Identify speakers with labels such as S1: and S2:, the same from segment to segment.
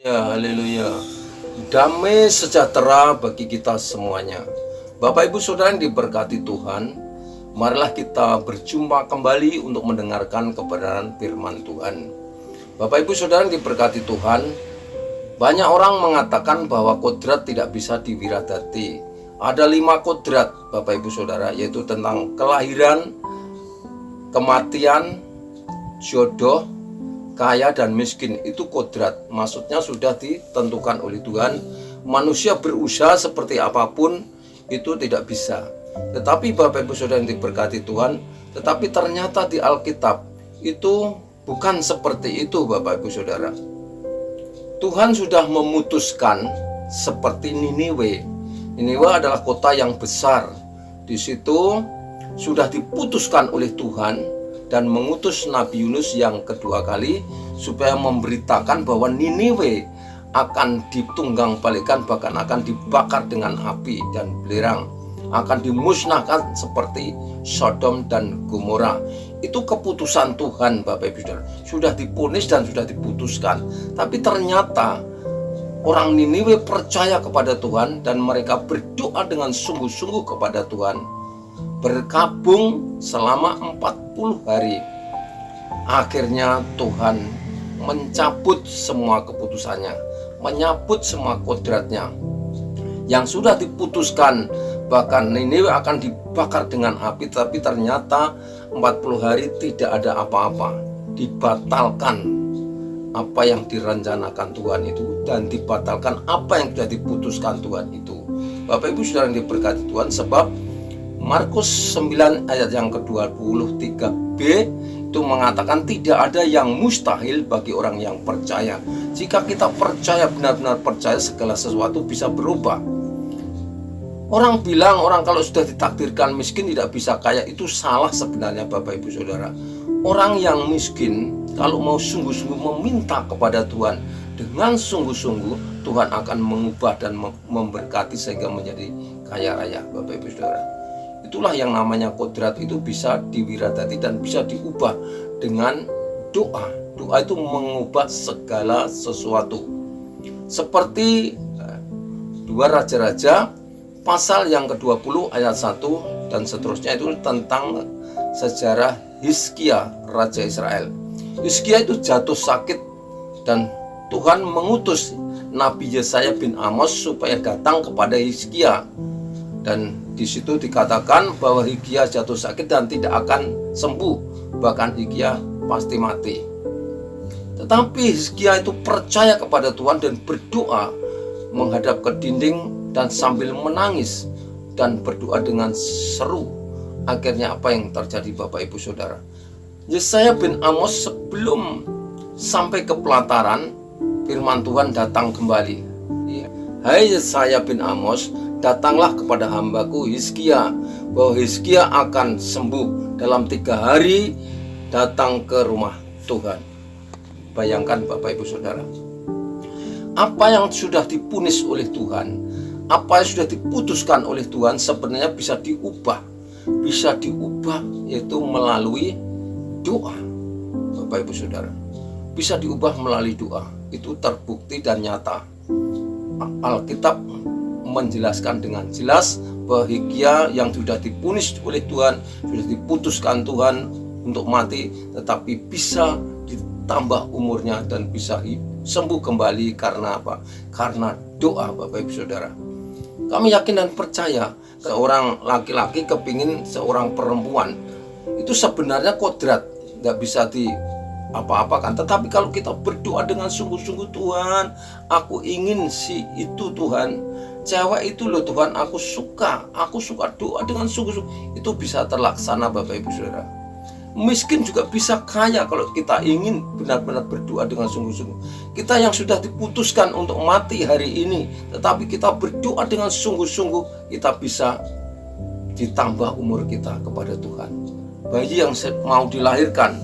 S1: Ya, haleluya. Damai sejahtera bagi kita semuanya. Bapak Ibu Saudara yang diberkati Tuhan, marilah kita berjumpa kembali untuk mendengarkan kebenaran firman Tuhan. Bapak Ibu Saudara yang diberkati Tuhan, banyak orang mengatakan bahwa kodrat tidak bisa diwiradati. Ada 5 kodrat Bapak Ibu Saudara, yaitu tentang kelahiran, kematian, jodoh, kaya dan miskin. Itu kodrat, maksudnya sudah ditentukan oleh Tuhan. Manusia berusaha seperti apapun itu tidak bisa. Tetapi Bapak Ibu Saudara yang diberkati Tuhan, tetapi ternyata di Alkitab itu bukan seperti itu Bapak Ibu Saudara. Tuhan sudah memutuskan seperti Niniwe. Niniwe adalah kota yang besar. Di situ sudah diputuskan oleh Tuhan dan mengutus Nabi Yunus yang kedua kali supaya memberitakan bahwa Niniwe akan ditunggang balikan, bahkan akan dibakar dengan api dan belerang, akan dimusnahkan seperti Sodom dan Gomora. Itu keputusan Tuhan Bapak Ibu Saudara, sudah dipunis dan sudah diputuskan. Tapi ternyata orang Niniwe percaya kepada Tuhan dan mereka berdoa dengan sungguh-sungguh kepada Tuhan, berkabung selama 40 hari. Akhirnya Tuhan mencabut semua keputusannya, menyabut semua kodratnya yang sudah diputuskan. Bahkan Niniwe akan dibakar dengan api, tapi ternyata 40 hari tidak ada apa-apa. Dibatalkan apa yang direncanakan Tuhan itu, dan dibatalkan apa yang sudah diputuskan Tuhan itu. Bapak Ibu Saudara yang diberkati Tuhan, sebab Markus 9 ayat yang ke-23b itu mengatakan tidak ada yang mustahil bagi orang yang percaya. Jika kita percaya, benar-benar percaya, segala sesuatu bisa berubah. Orang bilang orang kalau sudah ditakdirkan miskin tidak bisa kaya, itu salah sebenarnya Bapak Ibu Saudara. Orang yang miskin kalau mau sungguh-sungguh meminta kepada Tuhan dengan sungguh-sungguh, Tuhan akan mengubah dan memberkati sehingga menjadi kaya raya Bapak Ibu Saudara. Itulah yang namanya kodrat, itu bisa diwiradati dan bisa diubah dengan doa. Doa itu mengubah segala sesuatu. Seperti 2 Raja-Raja pasal yang ke-20 ayat 1 dan seterusnya, itu tentang sejarah Hizkia Raja Israel. Hizkia itu jatuh sakit dan Tuhan mengutus Nabi Yesaya bin Amos supaya datang kepada Hizkia. Dan di situ dikatakan bahwa Hizkia jatuh sakit dan tidak akan sembuh, bahkan Hizkia pasti mati. Tetapi Hizkia itu percaya kepada Tuhan dan berdoa menghadap ke dinding dan sambil menangis dan berdoa dengan seru. Akhirnya apa yang terjadi Bapak Ibu Saudara? Yesaya bin Amos sebelum sampai ke pelataran, firman Tuhan datang kembali. Hai Yesaya bin Amos, datanglah kepada hambaku Hizkia, bahwa Hizkia akan sembuh dalam 3 hari, datang ke rumah Tuhan. Bayangkan Bapak Ibu Saudara, apa yang sudah dipunis oleh Tuhan, apa yang sudah diputuskan oleh Tuhan sebenarnya bisa diubah. Bisa diubah yaitu melalui doa Bapak Ibu Saudara. Bisa diubah melalui doa. Itu terbukti dan nyata. Alkitab menjelaskan dengan jelas bahwa Hizkia yang sudah dipunis oleh Tuhan, sudah diputuskan Tuhan untuk mati, tetapi bisa ditambah umurnya dan bisa sembuh kembali. Karena apa? Karena doa Bapak Ibu Saudara. Kami yakin dan percaya seorang laki-laki kepingin seorang perempuan, itu sebenarnya kodrat, tidak bisa apa-apakan. Tetapi kalau kita berdoa dengan sungguh-sungguh, Tuhan, aku ingin si itu, Tuhan, cewek itu loh Tuhan, aku suka doa dengan sungguh-sungguh, itu bisa terlaksana Bapak Ibu Saudara. Miskin juga bisa kaya kalau kita ingin benar-benar berdoa dengan sungguh-sungguh. Kita yang sudah diputuskan untuk mati hari ini, tetapi kita berdoa dengan sungguh-sungguh, kita bisa ditambah umur kita kepada Tuhan. Bayi yang mau dilahirkan,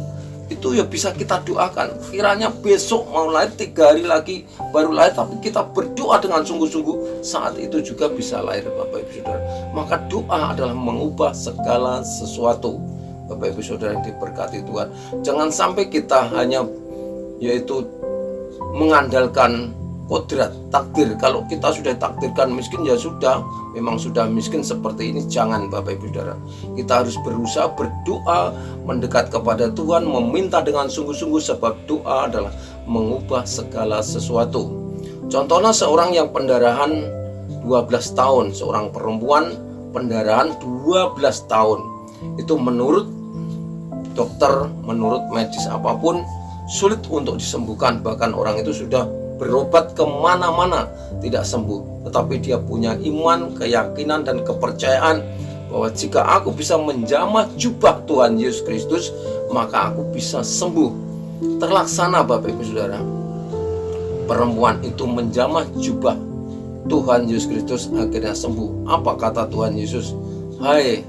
S1: itu ya bisa kita doakan. Kiranya besok mau lahir, 3 hari lagi baru lahir, tapi kita berdoa dengan sungguh-sungguh, saat itu juga bisa lahir Bapak Ibu Saudara. Maka doa adalah mengubah segala sesuatu Bapak Ibu Saudara yang diberkati Tuhan. Jangan sampai kita hanya yaitu mengandalkan kodrat, takdir. Kalau kita sudah takdirkan miskin, ya sudah, memang sudah miskin seperti ini. Jangan Bapak Ibu Saudara. Kita harus berusaha berdoa, mendekat kepada Tuhan, meminta dengan sungguh-sungguh, sebab doa adalah mengubah segala sesuatu. Contohnya seorang yang pendarahan 12 tahun, seorang perempuan pendarahan 12 tahun. Itu menurut dokter, menurut medis apapun, sulit untuk disembuhkan. Bahkan orang itu sudah berobat kemana-mana tidak sembuh, tetapi dia punya iman, keyakinan, dan kepercayaan bahwa jika aku bisa menjamah jubah Tuhan Yesus Kristus, maka aku bisa sembuh. Terlaksana Bapak Ibu Saudara. Perempuan itu menjamah jubah Tuhan Yesus Kristus, akhirnya sembuh. Apa kata Tuhan Yesus? Hai,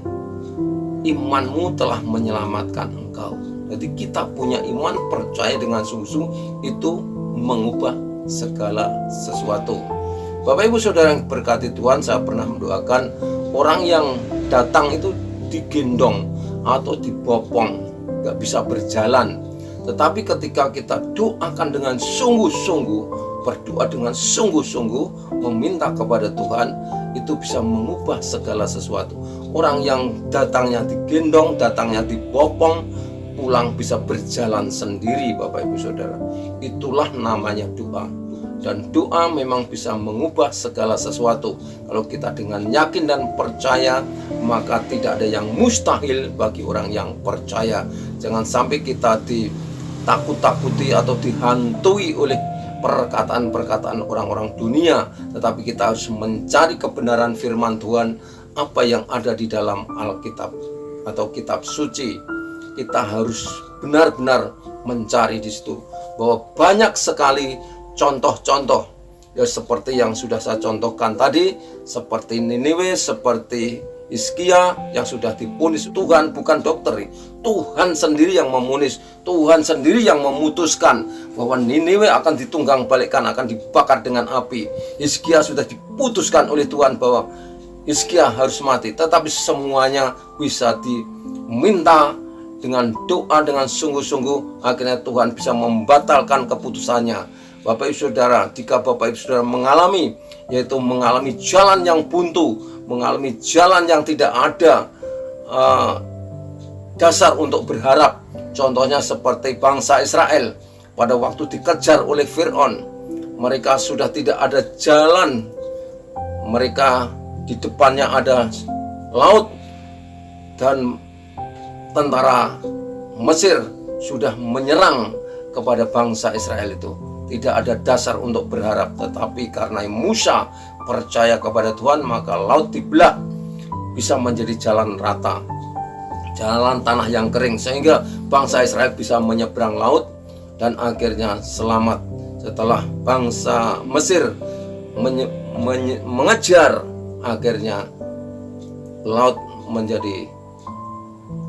S1: imanmu telah menyelamatkan engkau. Jadi kita punya iman, percaya dengan sungguh-sungguh, itu mengubah segala sesuatu. Bapak Ibu Saudara yang berkati Tuhan, saya pernah mendoakan orang yang datang itu digendong atau dibopong, gak bisa berjalan. Tetapi ketika kita doakan dengan sungguh-sungguh, berdoa dengan sungguh-sungguh, meminta kepada Tuhan, itu bisa mengubah segala sesuatu. Orang yang datangnya digendong, datangnya dibopong, pulang bisa berjalan sendiri Bapak Ibu Saudara. Itulah namanya doa. Dan doa memang bisa mengubah segala sesuatu. Kalau kita dengan yakin dan percaya, maka tidak ada yang mustahil bagi orang yang percaya. Jangan sampai kita ditakut-takuti atau dihantui oleh perkataan-perkataan orang-orang dunia, tetapi kita harus mencari kebenaran firman Tuhan, apa yang ada di dalam Alkitab atau kitab suci. Kita harus benar-benar mencari di situ, bahwa banyak sekali contoh-contoh, ya seperti yang sudah saya contohkan tadi, seperti Niniwe, seperti Hizkia yang sudah dipunis Tuhan, bukan dokter. Tuhan sendiri yang memunis, Tuhan sendiri yang memutuskan bahwa Niniwe akan ditunggang balikkan, akan dibakar dengan api. Hizkia sudah diputuskan oleh Tuhan bahwa Hizkia harus mati, tetapi semuanya bisa diminta dengan doa, dengan sungguh-sungguh, akhirnya Tuhan bisa membatalkan keputusannya. Bapak Ibu Saudara, jika Bapak Ibu Saudara mengalami, yaitu mengalami jalan yang buntu, mengalami jalan yang tidak ada dasar untuk berharap, contohnya seperti bangsa Israel pada waktu dikejar oleh Fir'aun, mereka sudah tidak ada jalan, mereka di depannya ada laut, dan tentara Mesir sudah menyerang kepada bangsa Israel itu. Tidak ada dasar untuk berharap, tetapi karena Musa percaya kepada Tuhan, maka laut dibelah, bisa menjadi jalan rata, jalan tanah yang kering, sehingga bangsa Israel bisa menyeberang laut dan akhirnya selamat. Setelah bangsa Mesir mengejar, akhirnya laut menjadi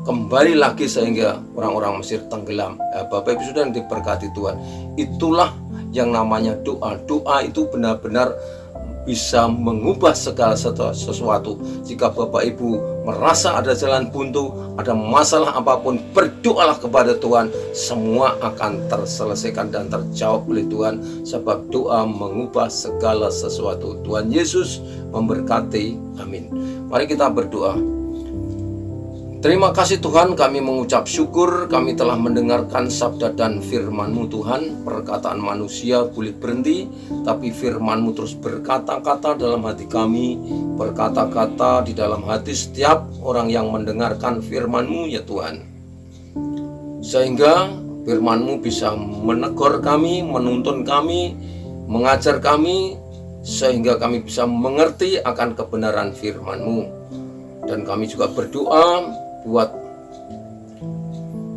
S1: kembali lagi sehingga orang-orang Mesir tenggelam. Bapak Ibu Saudara yang diberkati Tuhan, itulah yang namanya doa. Doa itu benar-benar bisa mengubah segala sesuatu. Jika Bapak Ibu merasa ada jalan buntu, ada masalah apapun, berdoalah kepada Tuhan, semua akan terselesaikan dan terjawab oleh Tuhan, sebab doa mengubah segala sesuatu. Tuhan Yesus memberkati. Amin. Mari kita berdoa. Terima kasih Tuhan, kami mengucap syukur kami telah mendengarkan sabda dan firman-Mu Tuhan. Perkataan manusia boleh berhenti, tapi firman-Mu terus berkata-kata dalam hati kami, berkata-kata di dalam hati setiap orang yang mendengarkan firman-Mu ya Tuhan. Sehingga firman-Mu bisa menegur kami, menuntun kami, mengajar kami, sehingga kami bisa mengerti akan kebenaran firman-Mu. Dan kami juga berdoa buat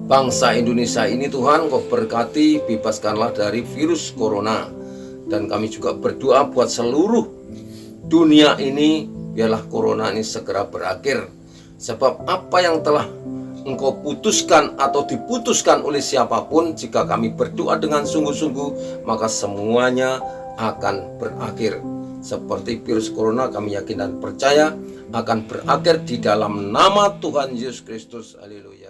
S1: bangsa Indonesia ini Tuhan, Kau berkati, bebaskanlah dari virus corona. Dan kami juga berdoa buat seluruh dunia ini, biarlah corona ini segera berakhir. Sebab apa yang telah Engkau putuskan atau diputuskan oleh siapapun, jika kami berdoa dengan sungguh-sungguh, maka semuanya akan berakhir. Seperti virus corona, kami yakin dan percaya akan berakhir di dalam nama Tuhan Yesus Kristus. Haleluya.